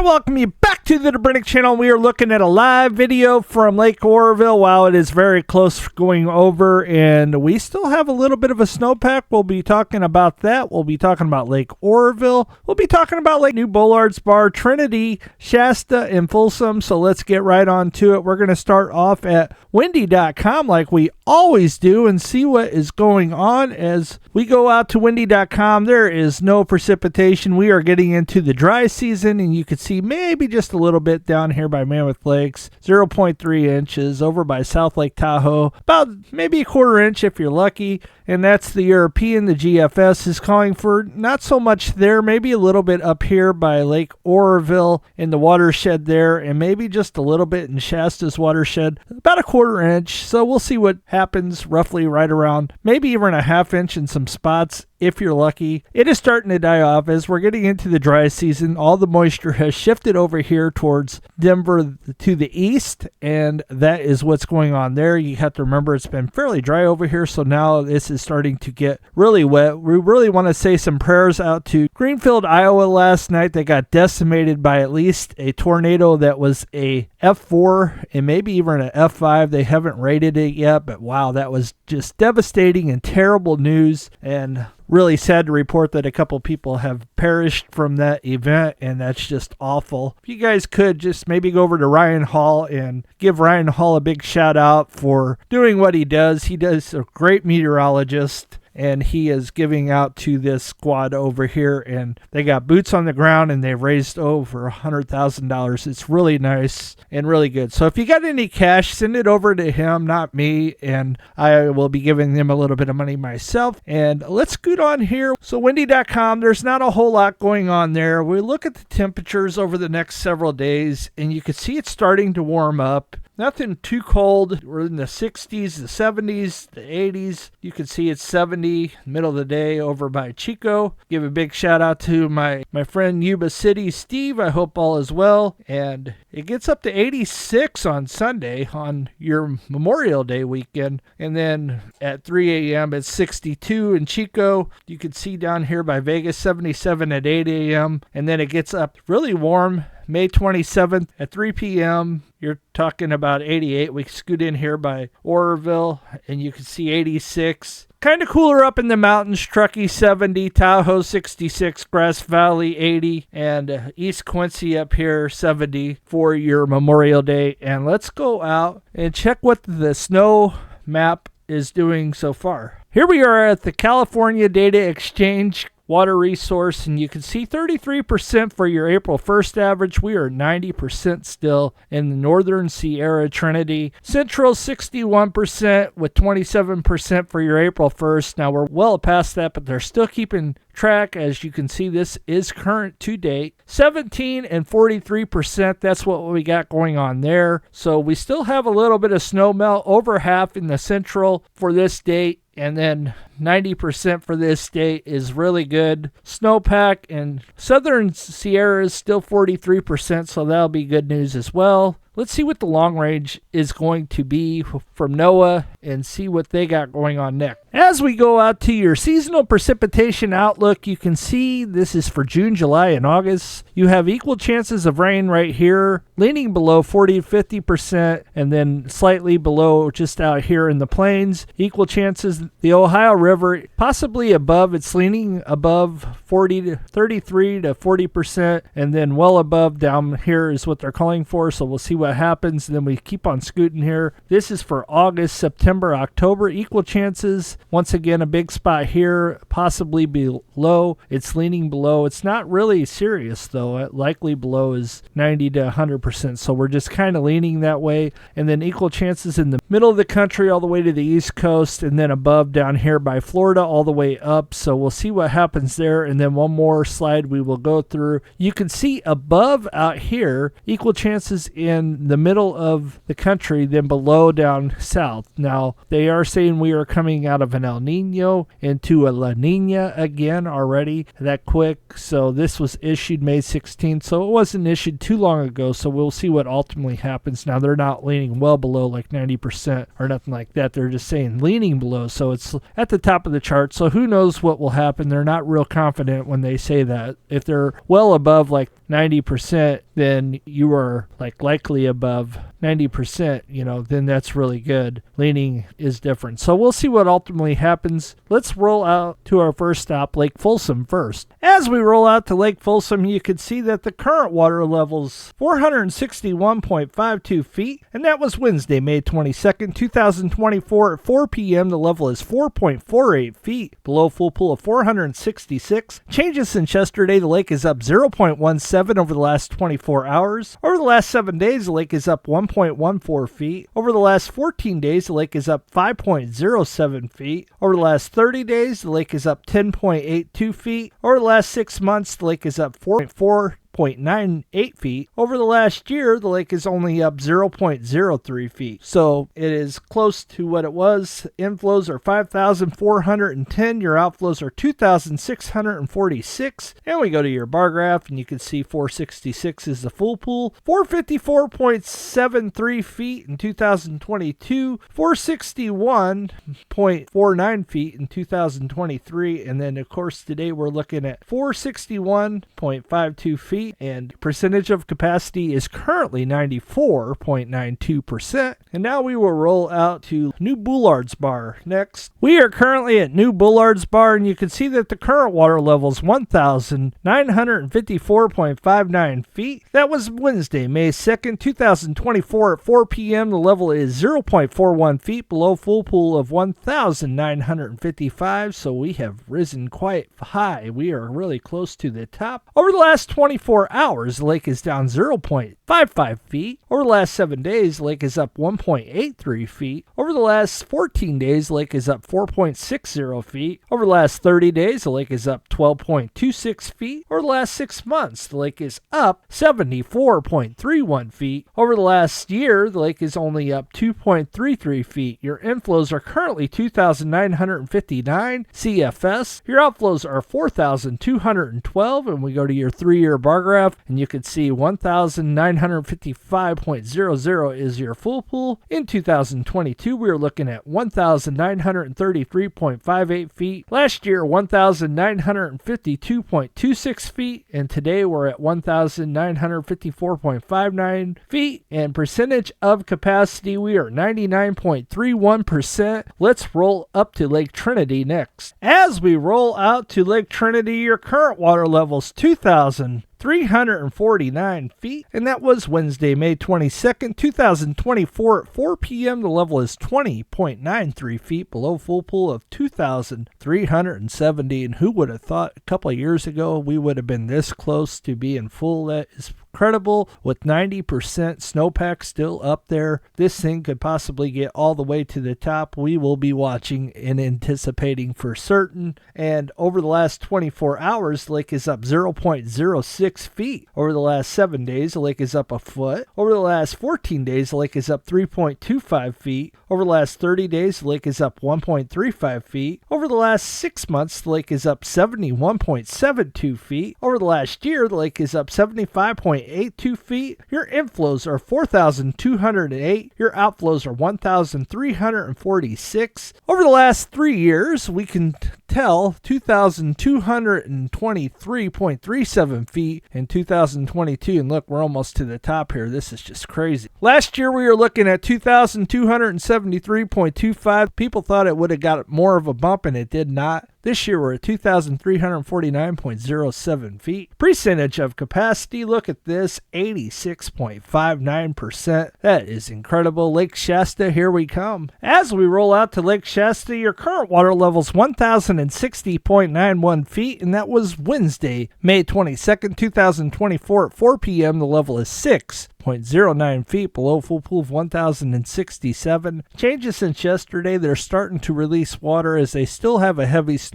want to welcome you back to the Brim channel. We are looking at a live video from Lake Oroville while it is very close going over, and we still have a little bit of a snowpack. We'll be talking about that. We'll be talking about Lake Oroville. We'll be talking about Lake New Bollards Bar, Trinity, Shasta, and Folsom. So let's get right on to it. We're going to start off at windy.com like we always do and see what is going on. As we go out to windy.com, there is no precipitation. We are getting into the dry season, and you can see maybe just a little bit down here by Mammoth Lakes, 0.3 inches. Over by South Lake Tahoe, about maybe a quarter inch if you're lucky. And that's the European. The GFS is calling for not so much there, maybe a little bit up here by Lake Oroville in the watershed there, and maybe just a little bit in Shasta's watershed, about a quarter inch. So we'll see what happens, roughly right around maybe even a half inch in some spots if you're lucky. It is starting to die off as we're getting into the dry season. All the moisture has shifted over here towards Denver to the east, and that is what's going on there. You have to remember it's been fairly dry over here, so now this is starting to get really wet. We really want to say some prayers out to Greenfield, Iowa last night. They got decimated by at least a tornado that was a F4 and maybe even an F5. They haven't rated it yet, but wow, that was just devastating and terrible news, and really sad to report that a couple people have perished from that event, and that's just awful. If you guys could just maybe go over to Ryan Hall and give Ryan Hall a big shout out for doing what he does. He does a great meteorologist, and he is giving out to this squad over here, and they got boots on the ground, and they've raised over $100,000. It's really nice and really good. So if you got any cash, send it over to him, not me, and I will be giving them a little bit of money myself. And let's scoot on here. So windy.com, there's not a whole lot going on there. We look at the temperatures over the next several days, and you can see it's starting to warm up. Nothing too cold. We're in the 60s, the 70s, the 80s. You can see it's 70 middle of the day over by Chico. Give a big shout out to my friend Yuba City, Steve. I hope all is well. And it gets up to 86 on Sunday on your Memorial Day weekend. And then at 3 a.m. it's 62 in Chico. You can see down here by Vegas, 77 at 8 a.m. And then it gets up really warm May 27th at 3 p.m. You're talking about 88. We scoot in here by Oroville, and you can see 86. Kind of cooler up in the mountains. Truckee 70, Tahoe 66, Grass Valley 80, and East Quincy up here 70 for your Memorial Day. And let's go out and check what the snow map is doing so far. Here we are at the California Data Exchange water resource, and you can see 33% for your April 1st average. We are 90% still in the northern Sierra Trinity. Central 61% with 27% for your April 1st. Now we're well past that, but they're still keeping track. As you can see, this is current to date. 17 and 43%, that's what we got going on there. So we still have a little bit of snow melt, over half in the central for this date. And then 90% for this state is really good. Snowpack and Southern Sierra is still 43%, so that'll be good news as well. Let's see what the long range is going to be from NOAA and see what they got going on next. As we go out to your seasonal precipitation outlook, you can see this is for June, July, and August. You have equal chances of rain right here, leaning below 40 to 50%, and then slightly below just out here in the plains. Equal chances, the Ohio River, possibly above. It's leaning above 40 to 33 to 40%, and then well above down here is what they're calling for. So we'll see what happens. And then we keep on scooting here. This is for August, September, October. Equal chances. Once again, a big spot here, possibly below. It's leaning below. It's not really serious though. Likely below is 90 to 100%. So we're just kind of leaning that way. And then equal chances in the middle of the country all the way to the East Coast, and then above down here by Florida all the way up. So we'll see what happens there. And then one more slide we will go through. You can see above out here, equal chances in the middle of the country, then below down south. Now, they are saying we are coming out of an El Nino into a La Nina again already that quick. So this was issued May 16th. So it wasn't issued too long ago. So we'll see what ultimately happens. Now, they're not leaning well below like 90% or nothing like that. They're just saying leaning below. So it's at the top of the chart. So who knows what will happen. They're not real confident when they say that. If they're well above like 90%, then you are like likely above 90%, then that's really good. Leaning is different. So we'll see what ultimately happens. Let's roll out to our first stop, Lake Folsom first. As we roll out to Lake Folsom, you can see that the current water level's 461.52 feet, and that was Wednesday, May 22nd, 2024 at 4 p.m. The level is 4.48 feet, below full pool of 466. Changes since yesterday, the lake is up 0.17 over the last 24 hours. Over the last 7 days, the lake is up 1.14 feet. Over the last 14 days, the lake is up 5.07 feet. Over the last 30 days, the lake is up 10.82 feet. Over the last 6 months, the lake is up 4.98 feet. Over the last year, the lake is only up 0.03 feet. So it is close to what it was. Inflows are 5,410. Your outflows are 2,646. And we go to your bar graph, and you can see 466 is the full pool. 454.73 feet in 2022. 461.49 feet in 2023. And then, of course, today we're looking at 461.52 feet. And percentage of capacity is currently 94.92%. And now we will roll out to New Bullard's Bar next. We are currently at New Bullard's Bar, and you can see that the current water level is 1,954.59 feet. That was Wednesday, May 2nd, 2024 at 4 p.m. The level is 0.41 feet, below full pool of 1,955. So we have risen quite high. We are really close to the top. Over the last 24 hours, the lake is down 0.55 feet. Over the last 7 days, the lake is up 1.83 feet. Over the last 14 days, the lake is up 4.60 feet. Over the last 30 days, the lake is up 12.26 feet. Over the last 6 months, the lake is up 74.31 feet. Over the last year, the lake is only up 2.33 feet. Your inflows are currently 2,959 CFS. Your outflows are 4,212, and we go to your 3-year bar graph, and you can see 1,955.00 is your full pool. In 2022, we were looking at 1,933.58 feet. Last year, 1,952.26 feet, and today we're at 1,954.59 feet. And percentage of capacity, we are 99.31%. Let's roll up to Lake Trinity next. As we roll out to Lake Trinity, your current water level is 2,349 feet, and that was Wednesday, May 22nd, 2024 at 4 p.m. The level is 20.93 feet, below full pool of 2,370. And who would have thought a couple of years ago we would have been this close to being full? That is incredible. With 90% snowpack still up there, this thing could possibly get all the way to the top. We will be watching and anticipating for certain. And over the last 24 hours, the lake is up 0.06 feet. Over the last 7 days, the lake is up a foot. Over the last 14 days, the lake is up 3.25 feet. Over the last 30 days, the lake is up 1.35 feet. Over the last 6 months, the lake is up 71.72 feet. Over the last year, the lake is up 75.82 feet. Your inflows are 4,208. Your outflows are 1,346. Over the last 3 years, we can tell 2,223.37 feet in 2022. And look, we're almost to the top here. This is just crazy. Last year, we were looking at 2,273.25. People thought it would have got more of a bump, and it did not. This year, we're at 2,349.07 feet. Percentage of capacity, look at this, 86.59%. That is incredible. Lake Shasta, here we come. As we roll out to Lake Shasta, your current water level is 1,060.91 feet, and that was Wednesday, May 22nd, 2024 at 4 p.m. The level is 6.09 feet, below full pool of 1,067. Changes since yesterday, they're starting to release water as they still have a heavy snowpack,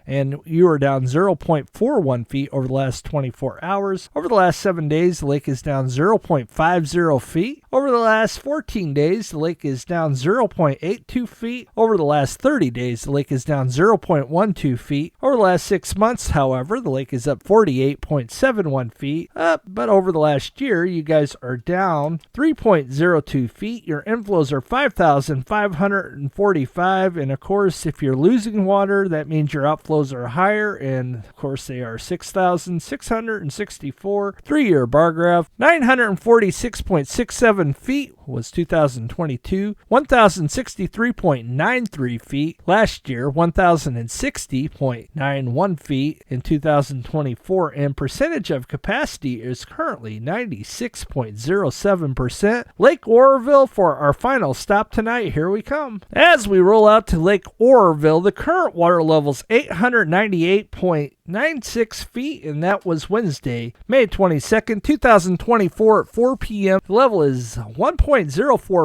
and you are down 0.41 feet over the last 24 hours. Over the last 7 days, the lake is down 0.50 feet. Over the last 14 days, the lake is down 0.82 feet. Over the last 30 days, the lake is down 0.12 feet. Over the last 6 months, however, the lake is up 48.71 feet. But over the last year, you guys outflows are down 3.02 feet. Your inflows are 5,545. And of course, if you're losing water, that means your outflows are higher. And of course, they are 6,664. 3-year bar graph, 946.67 feet was 2022, 1,063.93 feet last year, 1,060.91 feet in 2024, and percentage of capacity is currently 96.07%. Lake Oroville for our final stop tonight. Here we come. As we roll out to Lake Oroville, the current water level is 898.96 feet, and that was Wednesday, May 22nd, 2024 at 4 p.m. The level is 1.04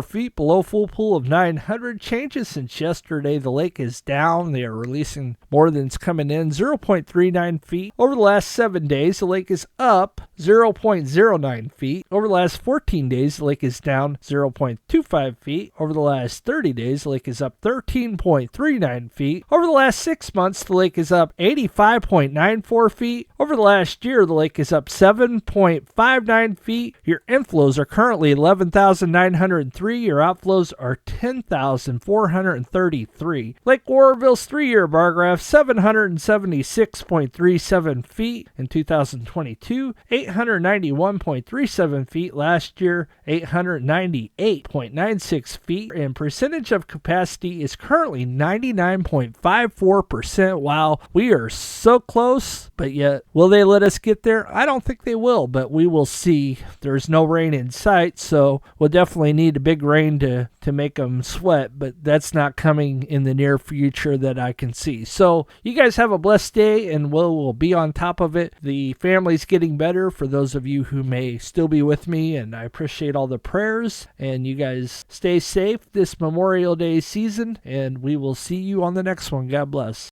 feet below full pool of 900. Changes since yesterday. The lake is down. They are releasing more than it's coming in. 0.39 feet. Over the last 7 days, the lake is up 0.09 feet. Over the last 14 days, the lake is down 0.25 feet. Over the last 30 days, the lake is up 13.39 feet. Over the last 6 months, the lake is up 85.94 feet. Over the last year, the lake is up 7.59 feet. Your inflows are currently 11,903. Your outflows are 10,433. Lake Oroville's 3-year bar graph, 776.37 feet in 2022, 891.37 feet last year, 898.96 feet, and percentage of capacity is currently 99.54%. Wow, we are so close, but yet will they let us get there? I don't think they will, but we will see. There's no rain in sight, so we'll definitely need a big rain to make them sweat, but that's not coming in the near future that I can see. So you guys have a blessed day, and we'll be on top of it. The family's getting better for those of you who may still be with me, and I appreciate all the prayers, and you guys stay safe this Memorial Day season, and we will see you on the next one. God bless.